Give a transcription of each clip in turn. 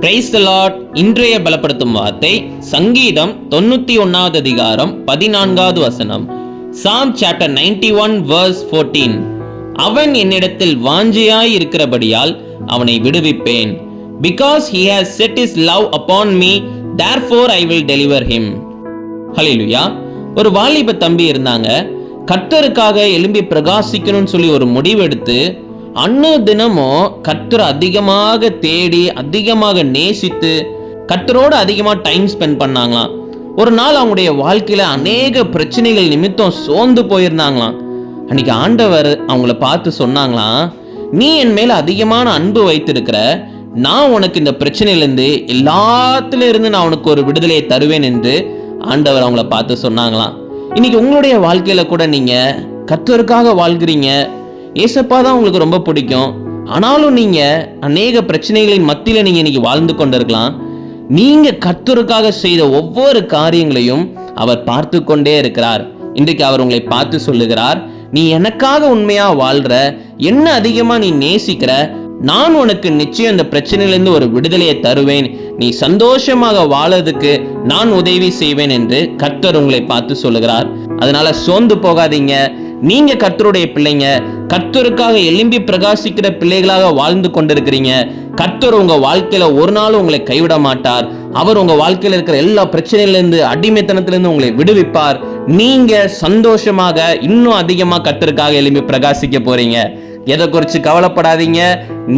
Praise the Lord. இன்றைய பலப்படுத்தும் வார்த்தை சங்கீதம் 91வது அதிகாரம் 14வது வசனம். Psalm chapter 91 verse 14. அவன் என்னிடத்தில் வாஞ்சையாய் இருக்கிறபடியால் அவனை விடுவிப்பேன். Because he has set his love upon me, therefore I will deliver him. ஹல்லேலூயா. ஒரு வாலிப தம்பி இருந்தாங்க. கர்த்தருக்காக எழும்பி பிரகாசிக்கணும்னு சொல்லி ஒரு முடிவெடுத்து அன்னு தினமும் கர்த்தரை அதிகமாக தேடி அதிகமாக நேசித்து கர்த்தரோடு அதிகமாக டைம் ஸ்பெண்ட் பண்ணாங்களாம். ஒரு நாள் அவங்களுடைய வாழ்க்கையில அநேக பிரச்சனைகள் நிமித்தம் சோர்ந்து போயிருந்தாங்களாம். அன்னைக்கு ஆண்டவர் அவங்கள பார்த்து சொன்னாங்களாம், நீ என் மேல அதிகமான அன்பு வைத்திருக்கிற, நான் உனக்கு இந்த பிரச்சனையிலிருந்து எல்லாத்துல இருந்து நான் உனக்கு ஒரு விடுதலையை தருவேன் என்று ஆண்டவர் அவங்கள பார்த்து சொன்னாங்களாம். இன்னைக்கு உங்களுடைய வாழ்க்கையில கூட நீங்க கர்த்தருக்காக வாழ்கிறீங்க, ஏசப்பா தான் உங்களுக்கு ரொம்ப பிடிக்கும். ஆனாலும் நீங்க அநேக பிரச்சனைகளின் மத்தியில நீங்க இன்னைக்கு வாழ்ந்து கொண்டிருக்கலாம். நீங்க கர்த்தருக்காக செய்த ஒவ்வொரு காரியங்களையும் அவர் பார்த்து கொண்டே இருக்கிறார். இன்றைக்கு அவர் உங்களை பார்த்து சொல்லுகிறார், நீ எனக்காக உண்மையா வாழ்ற, என்ன அதிகமா நீ நேசிக்கிற, நான் உனக்கு நிச்சயம் இந்த பிரச்சனையிலிருந்து ஒரு விடுதலையை தருவேன், நீ சந்தோஷமாக வாழறதுக்கு நான் உதவி செய்வேன் என்று கர்த்தர் உங்களை பார்த்து சொல்லுகிறார். அதனால சோர்ந்து போகாதீங்க. நீங்க கர்த்தருடைய பிள்ளைங்க, கர்த்தருக்காக எழும்பி பிரகாசிக்கிற பிள்ளைகளாக வாழ்ந்து கொண்டிருக்கிறீங்க. கர்த்தர் உங்க வாழ்க்கையில ஒரு நாள் உங்களை கைவிட மாட்டார். அவர் உங்க வாழ்க்கையில இருக்கிற எல்லா பிரச்சனையிலிருந்து அடிமைத்தனத்திலிருந்து உங்களை விடுவிப்பார். நீங்க சந்தோஷமாக இன்னும் அதிகமா கர்த்தருக்காக எழும்பி பிரகாசிக்க போறீங்க. எதை குறித்து கவலைப்படாதீங்க.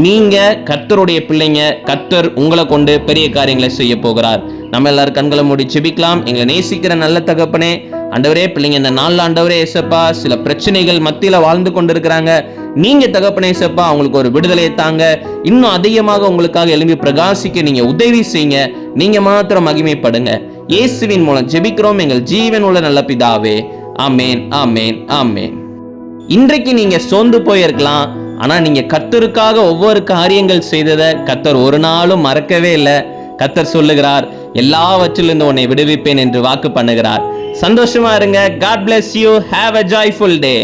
நீங்க கர்த்தருடைய பிள்ளைங்க. கர்த்தர் உங்களை கொண்டு பெரிய காரியங்களை செய்ய போகிறார். நம்ம எல்லாரும் கண்களை மூடி ஜெபிக்கலாம். எங்களை நேசிக்கிற நல்ல தகப்பனே, ஆண்டவரே, பிள்ளைங்க இந்த நாள்ல ஆண்டவரே ஏசப்பா சில பிரச்சனைகள் மத்தியில வாழ்ந்து கொண்டிருக்கிறாங்க. நீங்க தகப்பனே ஏசப்பா அவங்களுக்கு ஒரு விடுதலையை தாங்க. இன்னும் அதிகமாக உங்களுக்காக எழும்பி பிரகாசிக்க நீங்க உதவி செய்யுங்க. நீங்க மாத்திரம் மகிமைப்படுங்க. இயேசுவின் மூலம் ஜெபிக்கிறோம் எங்கள் ஜீவன் உள்ள நல்ல பிதாவே. ஆமேன், ஆமேன், ஆமேன். இன்றைக்கு நீங்க சோர்ந்து போயிருக்கலாம். ஆனா நீங்க கர்த்தருக்காக ஒவ்வொரு காரியங்கள் செய்ததை கர்த்தர் ஒரு நாளும் மறக்கவே இல்லை. கர்த்தர் சொல்லுகிறார், எல்லாவற்றிலிருந்து உன்னை விடுவிப்பேன் என்று வாக்கு பண்ணுகிறார். சந்தோஷமா இருங்க. God bless you. Have a joyful day.